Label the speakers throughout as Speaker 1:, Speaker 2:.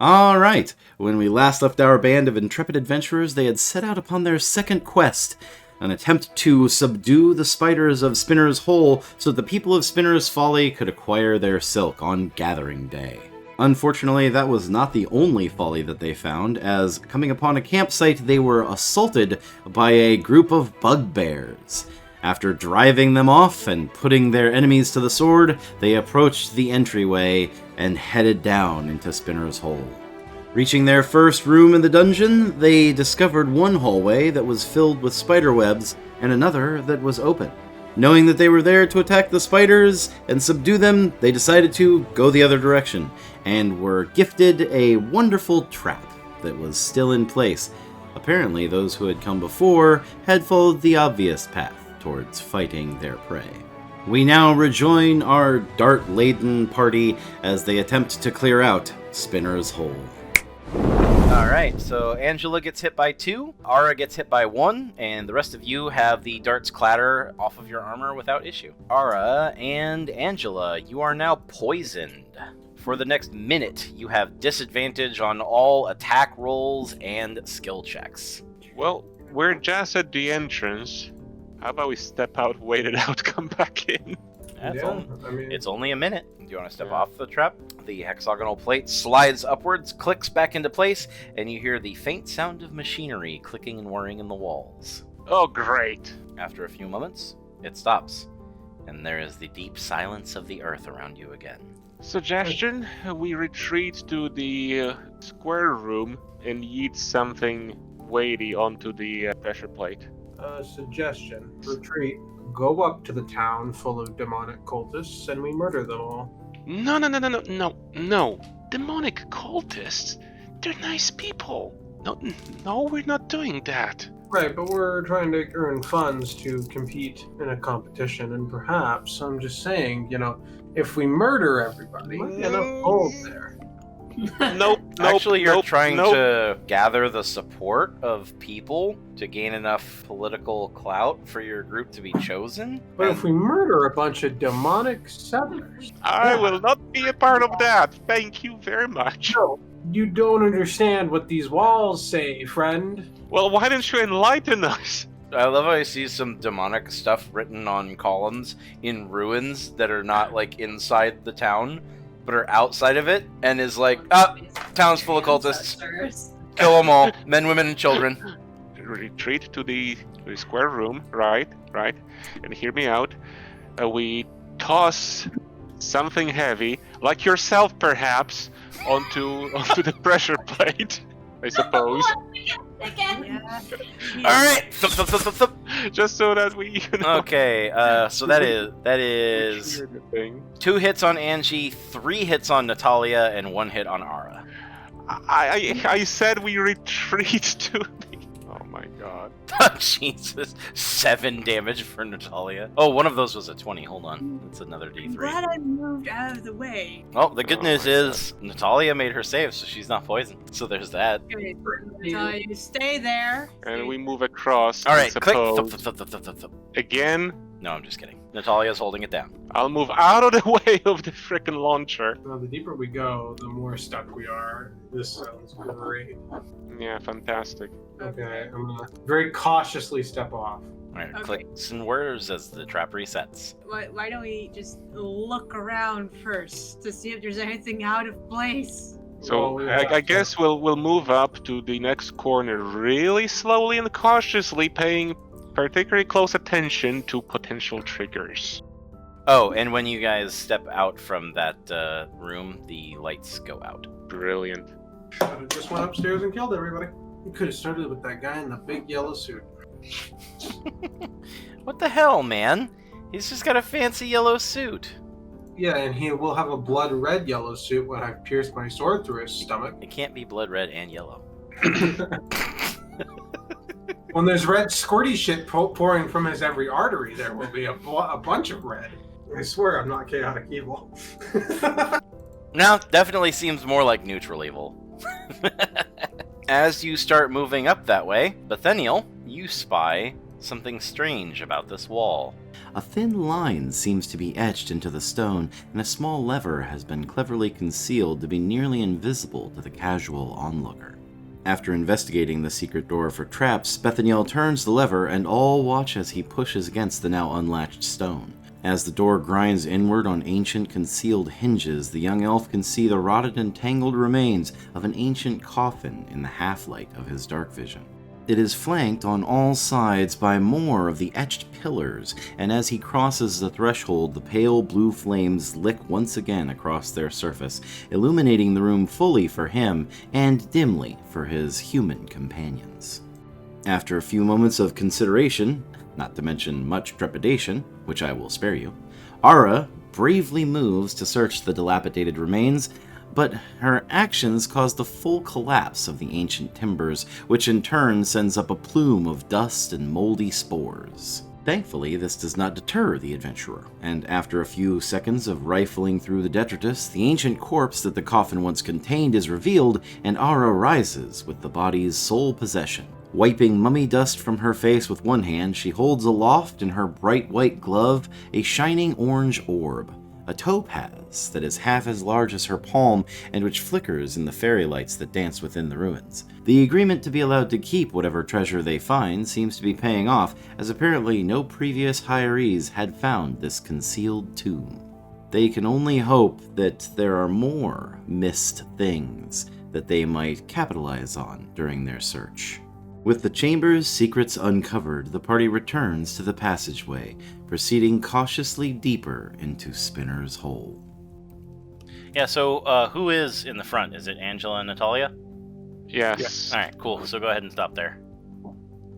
Speaker 1: Alright, when we last left our band of intrepid adventurers, they had set out upon their second quest, an attempt to subdue the spiders of Spinner's Hole so that the people of Spinner's Folly could acquire their silk on Gathering Day. Unfortunately, that was not the only folly that they found, as coming upon a campsite, they were assaulted by a group of bugbears. After driving them off and putting their enemies to the sword, they approached the entryway and headed down into Spinner's Hole. Reaching their first room in the dungeon, they discovered one hallway that was filled with spider webs and another that was open. Knowing that they were there to attack the spiders and subdue them, they decided to go the other direction, and were gifted a wonderful trap that was still in place. Apparently, those who had come before had followed the obvious path towards fighting their prey. We now rejoin our dart-laden party as they attempt to clear out Spinner's Hole.
Speaker 2: Alright, so Angela gets hit by 2, Ara gets hit by 1, and the rest of you have the darts clatter off of your armor without issue. Ara and Angela, you are now poisoned. For the next minute, you have disadvantage on all attack rolls and skill checks.
Speaker 3: Well, we're just at the entrance. How about we step out, wait it out, come back in?
Speaker 2: It's only a minute. Do you want to step off the trap? The hexagonal plate slides upwards, clicks back into place, and you hear the faint sound of machinery clicking and whirring in the walls.
Speaker 3: Oh, great.
Speaker 2: After a few moments, it stops, and there is the deep silence of the earth around you again.
Speaker 3: Suggestion, we retreat to the square room and yeet something weighty onto the pressure plate.
Speaker 4: Suggestion. Retreat. Go up to the town full of demonic cultists and we murder them all.
Speaker 3: No. Demonic cultists? They're nice people. No, we're not doing that.
Speaker 4: Right, but we're trying to earn funds to compete in a competition, and perhaps, I'm just saying, if we murder everybody, enough gold there.
Speaker 3: Nope.
Speaker 2: Actually, you're trying to gather the support of people to gain enough political clout for your group to be chosen.
Speaker 4: But if we murder a bunch of demonic settlers...
Speaker 3: I will not be a part of that. Thank you very much.
Speaker 4: No, you don't understand what these walls say, friend.
Speaker 3: Well, why don't you enlighten us?
Speaker 2: I love how I see some demonic stuff written on columns in ruins that are not, inside the town, but are outside of it, and is town's full of cultists. Kill them all, men, women, and children.
Speaker 3: Retreat to the square room, right, and hear me out. We toss something heavy, like yourself perhaps, onto the pressure plate, I suppose.
Speaker 5: Yeah.
Speaker 2: Alright!
Speaker 3: Just so that we,
Speaker 2: Okay, so that is 2 hits on Angie, 3 hits on Natalia, and 1 hit on Ara.
Speaker 3: I said we retreat to the... Oh my god.
Speaker 2: Jesus. 7 damage for Natalia. Oh, one of those was a 20. Hold on. That's another D3.
Speaker 5: I'm glad I moved out of the way.
Speaker 2: Well, the good news is Natalia made her save, so she's not poisoned. So there's that.
Speaker 5: Okay, so you stay there.
Speaker 3: And we move across.
Speaker 2: Alright,
Speaker 3: I
Speaker 2: click.
Speaker 3: suppose. Again?
Speaker 2: No, I'm just kidding. Natalia's holding it down.
Speaker 3: I'll move out of the way of the frickin' launcher.
Speaker 4: Well, the deeper we go, the more stuck we are. This sounds great.
Speaker 3: Yeah, fantastic.
Speaker 4: Okay, I'm gonna very cautiously step off.
Speaker 2: Alright,
Speaker 5: Okay.
Speaker 2: clicks and whirs as the trap resets.
Speaker 5: Why don't we just look around first to see if there's anything out of place?
Speaker 3: So
Speaker 4: Well,
Speaker 3: I guess we'll move up to the next corner really slowly and cautiously, paying particularly close attention to potential triggers.
Speaker 2: Oh, and when you guys step out from that room, the lights go out.
Speaker 3: Brilliant.
Speaker 4: Should have just went upstairs and killed everybody. You could have started with that guy in the big yellow suit.
Speaker 2: What the hell, man? He's just got a fancy yellow suit.
Speaker 4: Yeah, and he will have a blood red yellow suit when I've pierced my sword through his stomach.
Speaker 2: It can't be blood red and yellow.
Speaker 4: When there's red squirty shit pouring from his every artery, there will be a bunch of red. I swear I'm not chaotic evil.
Speaker 2: No, definitely seems more like neutral evil. As you start moving up that way, Bethaniel, you spy something strange about this wall.
Speaker 1: A thin line seems to be etched into the stone, and a small lever has been cleverly concealed to be nearly invisible to the casual onlooker. After investigating the secret door for traps, Bethaniel turns the lever and all watch as he pushes against the now unlatched stone. As the door grinds inward on ancient concealed hinges, the young elf can see the rotted and tangled remains of an ancient coffin in the half-light of his dark vision. It is flanked on all sides by more of the etched pillars, and as he crosses the threshold, the pale blue flames lick once again across their surface, illuminating the room fully for him and dimly for his human companions. After a few moments of consideration, not to mention much trepidation, which I will spare you, Ara bravely moves to search the dilapidated remains, but her actions cause the full collapse of the ancient timbers, which in turn sends up a plume of dust and moldy spores. Thankfully, this does not deter the adventurer, and after a few seconds of rifling through the detritus, the ancient corpse that the coffin once contained is revealed, and Ara rises with the body's sole possession. Wiping mummy dust from her face with one hand, she holds aloft in her bright white glove a shining orange orb, a topaz that is half as large as her palm and which flickers in the fairy lights that dance within the ruins. The agreement to be allowed to keep whatever treasure they find seems to be paying off, as apparently no previous hirees had found this concealed tomb. They can only hope that there are more missed things that they might capitalize on during their search. With the chamber's secrets uncovered, the party returns to the passageway, proceeding cautiously deeper into Spinner's Hole.
Speaker 2: Yeah, so who is in the front? Is it Angela and Natalia?
Speaker 3: Yes.
Speaker 2: Alright, cool. So go ahead and stop there.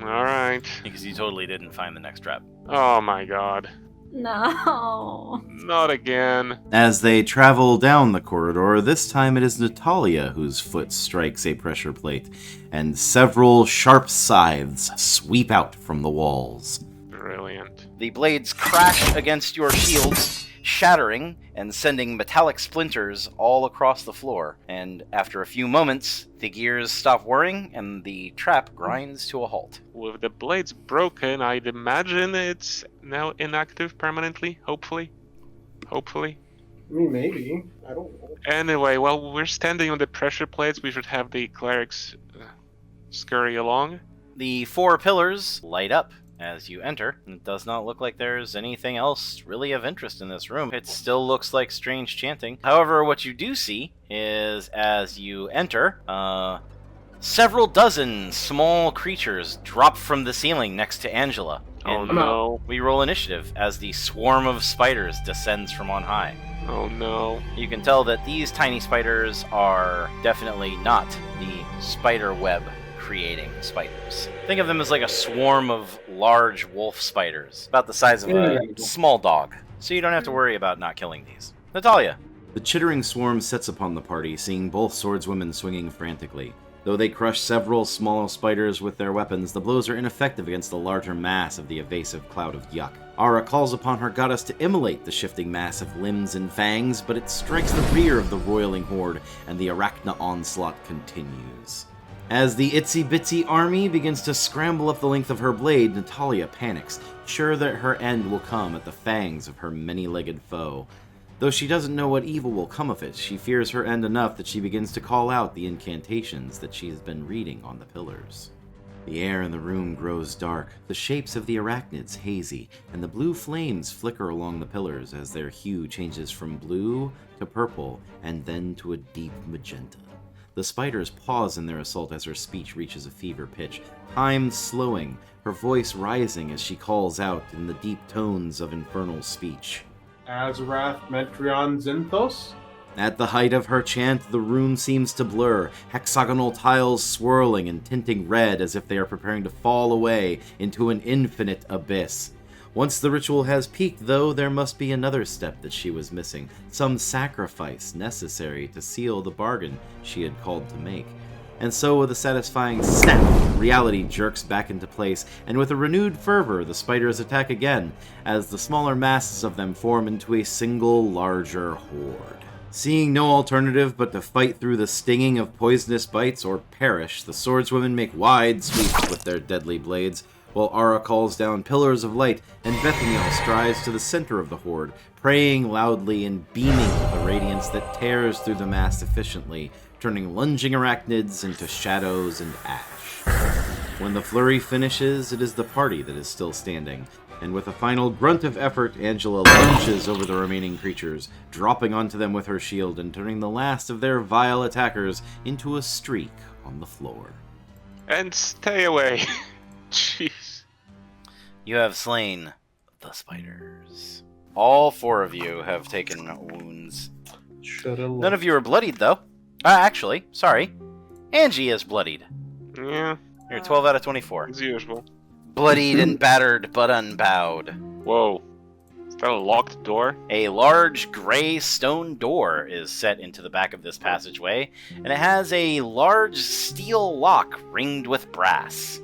Speaker 3: Alright.
Speaker 2: Because you totally didn't find the next trap.
Speaker 3: Oh my god.
Speaker 5: No.
Speaker 3: Not again.
Speaker 1: As they travel down the corridor, this time it is Natalia whose foot strikes a pressure plate, and several sharp scythes sweep out from the walls.
Speaker 3: Brilliant.
Speaker 2: The blades crash against your shields, shattering and sending metallic splinters all across the floor. And after a few moments, the gears stop whirring and the trap grinds to a halt.
Speaker 3: With the blades broken, I'd imagine it's now inactive permanently, hopefully. Hopefully.
Speaker 4: I mean, maybe. I don't know.
Speaker 3: Anyway, while we're standing on the pressure plates, we should have the clerics scurry along.
Speaker 2: The 4 pillars light up as you enter. It does not look like there's anything else really of interest in this room. It still looks like strange chanting. However, what you do see is, as you enter, several dozen small creatures drop from the ceiling next to Angela.
Speaker 3: Oh
Speaker 2: And
Speaker 3: no.
Speaker 2: we roll initiative as the swarm of spiders descends from on high.
Speaker 3: Oh no.
Speaker 2: You can tell that these tiny spiders are definitely not the spider web creating spiders. Think of them as like a swarm of large wolf spiders, about the size of a small dog. So you don't have to worry about not killing these. Natalia.
Speaker 1: The chittering swarm sets upon the party, seeing both swordswomen swinging frantically. Though they crush several small spiders with their weapons, the blows are ineffective against the larger mass of the evasive cloud of yuck. Ara calls upon her goddess to immolate the shifting mass of limbs and fangs, but it strikes the rear of the roiling horde, and the arachna onslaught continues. As the itsy-bitsy army begins to scramble up the length of her blade, Natalia panics, sure that her end will come at the fangs of her many-legged foe. Though she doesn't know what evil will come of it, she fears her end enough that she begins to call out the incantations that she has been reading on the pillars. The air in the room grows dark, the shapes of the arachnids hazy, and the blue flames flicker along the pillars as their hue changes from blue to purple and then to a deep magenta. The spiders pause in their assault as her speech reaches a fever pitch, time slowing, her voice rising as she calls out in the deep tones of infernal speech.
Speaker 4: Azrath Metrion Zinthos?
Speaker 1: At the height of her chant, the room seems to blur, hexagonal tiles swirling and tinting red as if they are preparing to fall away into an infinite abyss. Once the ritual has peaked, though, there must be another step that she was missing, some sacrifice necessary to seal the bargain she had called to make. And so, with a satisfying snap, reality jerks back into place, and with a renewed fervor, the spiders attack again, as the smaller masses of them form into a single larger horde. Seeing no alternative but to fight through the stinging of poisonous bites or perish, the swordswomen make wide sweeps with their deadly blades, while Ara calls down pillars of light and Bethaniel strides to the center of the horde, praying loudly and beaming with a radiance that tears through the mass efficiently, turning lunging arachnids into shadows and ash. When the flurry finishes, it is the party that is still standing, and with a final grunt of effort, Angela lunges over the remaining creatures, dropping onto them with her shield and turning the last of their vile attackers into a streak on the floor.
Speaker 3: And stay away. Jeez.
Speaker 2: You have slain the spiders. All 4 of you have taken wounds. None of you are bloodied, though. Actually, sorry. Angie is bloodied.
Speaker 3: Yeah,
Speaker 2: You're 12 out of 24.
Speaker 3: as usual.
Speaker 2: Bloodied and battered, but unbowed.
Speaker 3: Whoa. Is that a locked door?
Speaker 2: A large gray stone door is set into the back of this passageway, and it has a large steel lock ringed with brass.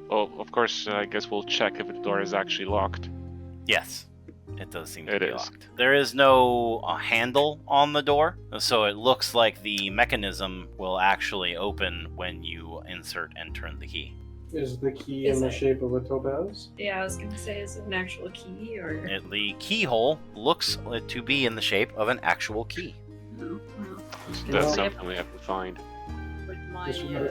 Speaker 3: Oh, of course, I guess we'll check if the door is actually locked.
Speaker 2: Yes, it does seem to
Speaker 3: It
Speaker 2: be
Speaker 3: is.
Speaker 2: locked. There is no handle on the door, so it looks like the mechanism will actually open when you insert and turn the key.
Speaker 4: Is the key
Speaker 5: Is
Speaker 4: in the
Speaker 5: it?
Speaker 4: shape of a topaz?
Speaker 5: Yeah, I was gonna say, is it an actual key or?
Speaker 2: The keyhole looks to be in the shape of an actual key.
Speaker 5: No. Well,
Speaker 3: That's
Speaker 5: Yeah.
Speaker 3: something we have to find.
Speaker 5: with my
Speaker 4: Just murder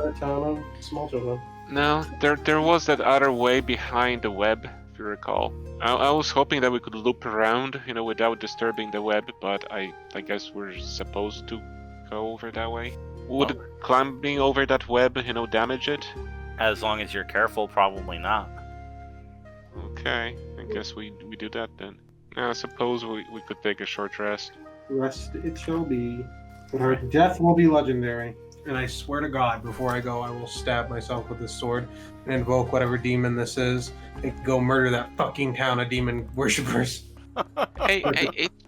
Speaker 4: a town of small children.
Speaker 3: No, there was that other way behind the web, if you recall. I was hoping that we could loop around, without disturbing the web, but I guess we're supposed to go over that way. Would climbing over that web, damage it?
Speaker 2: As long as you're careful, probably not.
Speaker 3: Okay, I guess we do that then. I suppose we could take a short rest.
Speaker 4: Rest it shall be. But her death will be legendary. And I swear to God, before I go, I will stab myself with this sword and invoke whatever demon this is and go murder that fucking town of demon worshippers.
Speaker 3: Hey,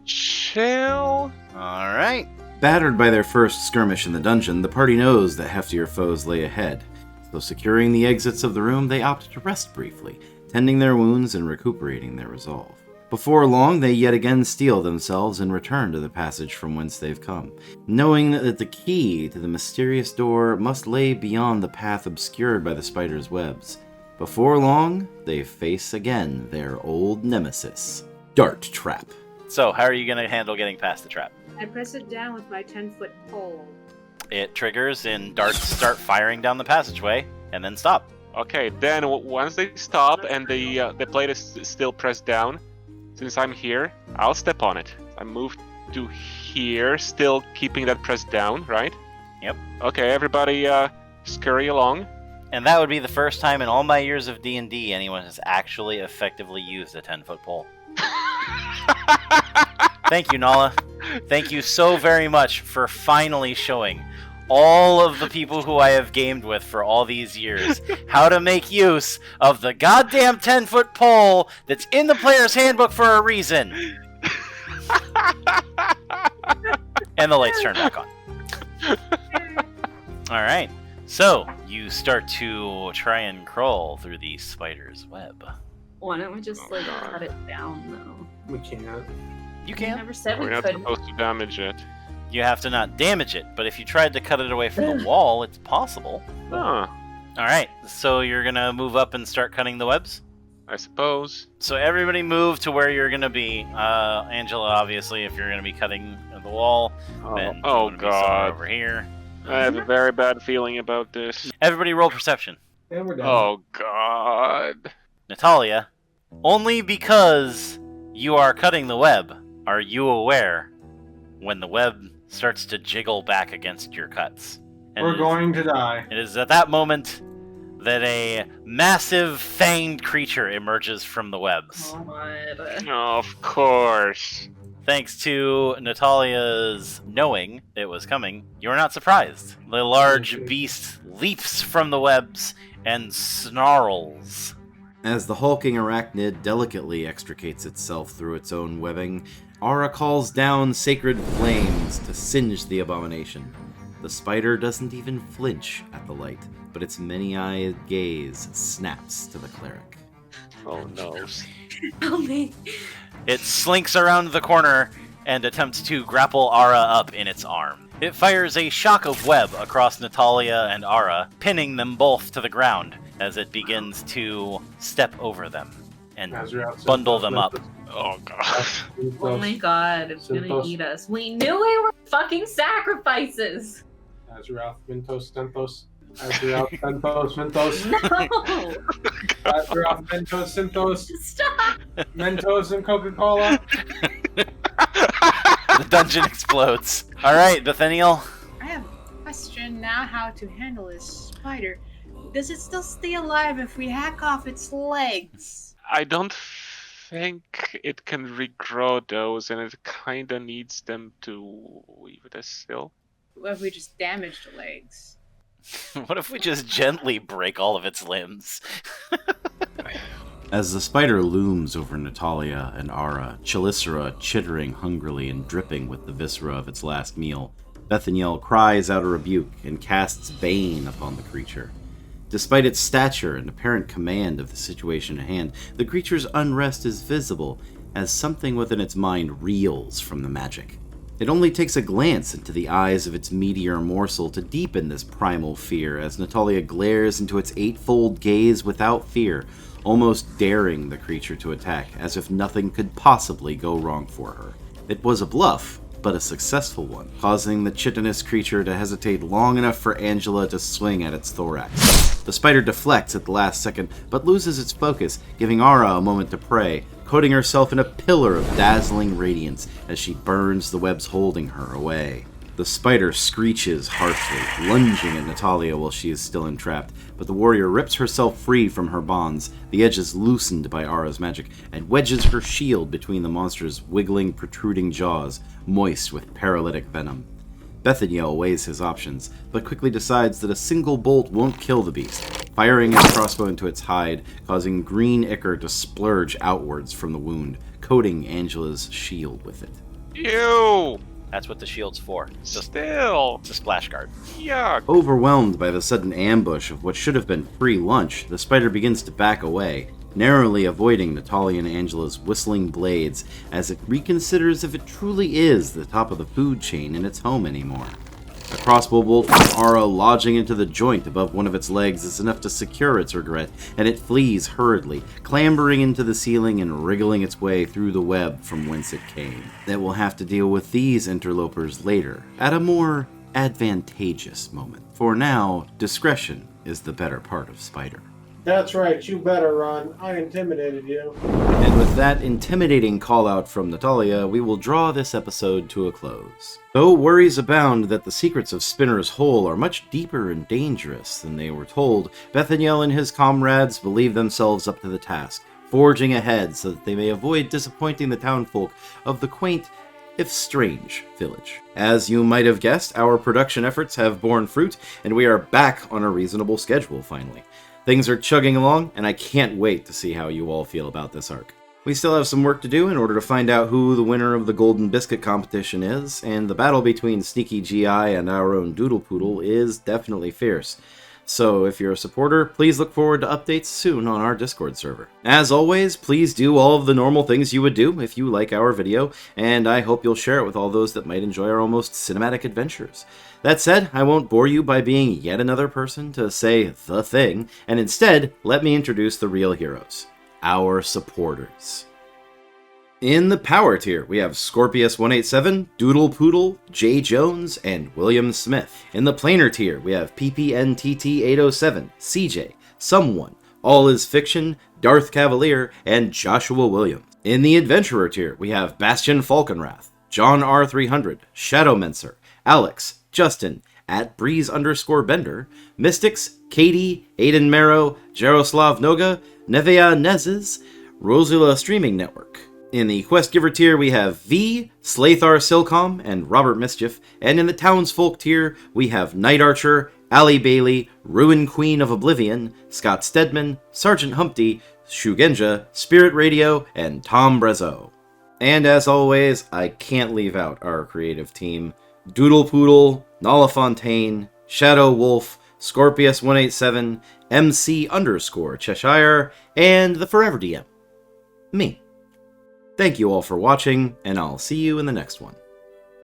Speaker 3: chill.
Speaker 2: Alright.
Speaker 1: Battered by their first skirmish in the dungeon, the party knows that heftier foes lay ahead. So securing the exits of the room, they opt to rest briefly, tending their wounds and recuperating their resolve. Before long, they yet again steel themselves and return to the passage from whence they've come, knowing that the key to the mysterious door must lay beyond the path obscured by the spider's webs. Before long, they face again their old nemesis, Dart Trap.
Speaker 2: So, how are you going to handle getting past the trap?
Speaker 5: I press it down with my 10-foot pole.
Speaker 2: It triggers and darts start firing down the passageway, and then stop.
Speaker 3: Okay, then once they stop and the plate is still pressed down, since I'm here, I'll step on it. I move to here, still keeping that pressed down, right?
Speaker 2: Yep.
Speaker 3: Okay, everybody scurry along.
Speaker 2: And that would be the first time in all my years of D&D anyone has actually effectively used a 10-foot pole. Thank you, Nala. Thank you so very much for finally showing all of the people who I have gamed with for all these years how to make use of the goddamn 10-foot pole that's in the player's handbook for a reason. And the lights turn back on. Alright, so you start to try and crawl through the spider's web.
Speaker 5: Why don't we just cut it down though?
Speaker 4: We can't.
Speaker 2: You
Speaker 5: We
Speaker 2: can.
Speaker 5: never said we
Speaker 3: We're not
Speaker 5: couldn't.
Speaker 3: supposed to damage it.
Speaker 2: You have to not damage it, but if you tried to cut it away from the wall, it's possible.
Speaker 3: Huh,
Speaker 2: Alright, so you're gonna move up and start cutting the webs?
Speaker 3: I suppose.
Speaker 2: So everybody move to where you're gonna be. Angela, obviously, if you're gonna be cutting the wall. Ben,
Speaker 3: Oh,
Speaker 2: you wanna be somewhere
Speaker 3: God.
Speaker 2: over here.
Speaker 3: I have a very bad feeling about this.
Speaker 2: Everybody roll perception.
Speaker 4: And we're done.
Speaker 3: Oh, God.
Speaker 2: Natalia, only because you are cutting the web are you aware when the web starts to jiggle back against your cuts. And
Speaker 4: We're going to die.
Speaker 2: It is at that moment that a massive fanged creature emerges from the webs.
Speaker 5: God.
Speaker 3: Of course.
Speaker 2: Thanks to Natalia's knowing it was coming, you're not surprised. The large beast leaps from the webs and snarls.
Speaker 1: As the hulking arachnid delicately extricates itself through its own webbing, Ara calls down sacred flames to singe the abomination. The spider doesn't even flinch at the light, but its many-eyed gaze snaps to the cleric.
Speaker 3: Oh, no.
Speaker 5: Help me.
Speaker 2: It slinks around the corner and attempts to grapple Ara up in its arm. It fires a shock of web across Natalia and Ara, pinning them both to the ground. as it begins to step over them and
Speaker 4: Azrael,
Speaker 2: bundle them up.
Speaker 3: Oh god.
Speaker 6: Oh my god, it's gonna
Speaker 4: Synthos.
Speaker 6: eat us. We knew we were fucking sacrifices!
Speaker 4: Azrael, Mentos, Stentos. Azrael, Mentos, Mentos.
Speaker 6: No!
Speaker 4: Azrael, Mentos, Synthos.
Speaker 6: Stop!
Speaker 4: Mentos and Coca-Cola.
Speaker 2: The dungeon explodes. All right, Bethaniel.
Speaker 5: I have a question now how to handle this spider. Does it still stay alive if we hack off its legs?
Speaker 3: I don't think it can regrow those, and it kind of needs them to leave it as still.
Speaker 5: What if we just damage the legs?
Speaker 2: What if we just gently break all of its limbs?
Speaker 1: As the spider looms over Natalia and Ara, Chelicera chittering hungrily and dripping with the viscera of its last meal, Bethaniel cries out a rebuke and casts Bane upon the creature. Despite its stature and apparent command of the situation at hand, the creature's unrest is visible as something within its mind reels from the magic. It only takes a glance into the eyes of its meteor morsel to deepen this primal fear as Natalia glares into its eightfold gaze without fear, almost daring the creature to attack, as if nothing could possibly go wrong for her. It was a bluff, but a successful one, causing the chitinous creature to hesitate long enough for Angela to swing at its thorax. The spider deflects at the last second, but loses its focus, giving Ara a moment to pray, coating herself in a pillar of dazzling radiance as she burns the webs holding her away. The spider screeches harshly, lunging at Natalia while she is still entrapped, but the warrior rips herself free from her bonds, the edges loosened by Ara's magic, and wedges her shield between the monster's wiggling, protruding jaws, moist with paralytic venom. Bethaniel weighs his options, but quickly decides that a single bolt won't kill the beast, firing his crossbow into its hide, causing green ichor to splurge outwards from the wound, coating Angela's shield with it.
Speaker 3: Ew!
Speaker 2: That's what the shield's for. Just
Speaker 3: Still!
Speaker 2: it's a splash guard.
Speaker 3: Yuck!
Speaker 1: Overwhelmed by the sudden ambush of what should have been free lunch, the spider begins to back away, narrowly avoiding Natalia and Angela's whistling blades as it reconsiders if it truly is the top of the food chain in its home anymore. A crossbow bolt from Ara lodging into the joint above one of its legs is enough to secure its regret, and it flees hurriedly, clambering into the ceiling and wriggling its way through the web from whence it came. It will have to deal with these interlopers later, at a more advantageous moment. For now, discretion is the better part of Spider.
Speaker 4: That's right, you better run. I intimidated you.
Speaker 1: And with that intimidating call out from Natalia, we will draw this episode to a close. Though worries abound that the secrets of Spinner's Hole are much deeper and dangerous than they were told, Bethaniel and his comrades believe themselves up to the task, forging ahead so that they may avoid disappointing the townfolk of the quaint, if strange, village. As you might have guessed, our production efforts have borne fruit, and we are back on a reasonable schedule finally. Things are chugging along, and I can't wait to see how you all feel about this arc. We still have some work to do in order to find out who the winner of the Golden Biscuit competition is, and the battle between Sneaky GI and our own Doodle Poodle is definitely fierce. So if you're a supporter, please look forward to updates soon on our Discord server. As always, please do all of the normal things you would do if you like our video, and I hope you'll share it with all those that might enjoy our almost cinematic adventures. That said, I won't bore you by being yet another person to say the thing, and instead, let me introduce the real heroes, our supporters. In the Power tier, we have Scorpius187, Doodle Poodle, Jay Jones, and William Smith. In the Planar tier, we have PPNTT807, CJ, Someone, All Is Fiction, Darth Cavalier, and Joshua Williams. In the Adventurer tier, we have Bastion Falconwrath, John R300, Shadowmencer, Alex, Justin, @Breeze_Bender, Mystics, Katie, Aiden Marrow, Jaroslav Noga, Nevea Nezes, Rosula Streaming Network. In the Quest Giver tier, we have V, Slathar Silcom, and Robert Mischief. And in the Townsfolk tier, we have Night Archer, Allie Bailey, Ruin Queen of Oblivion, Scott Stedman, Sergeant Humpty, Shugenja, Spirit Radio, and Tom Brezo. And as always, I can't leave out our creative team. Doodle Poodle, Nala Fontaine, Shadow Wolf, Scorpius187, MC_Cheshire, and the Forever DM. Me. Thank you all for watching, and I'll see you in the next one.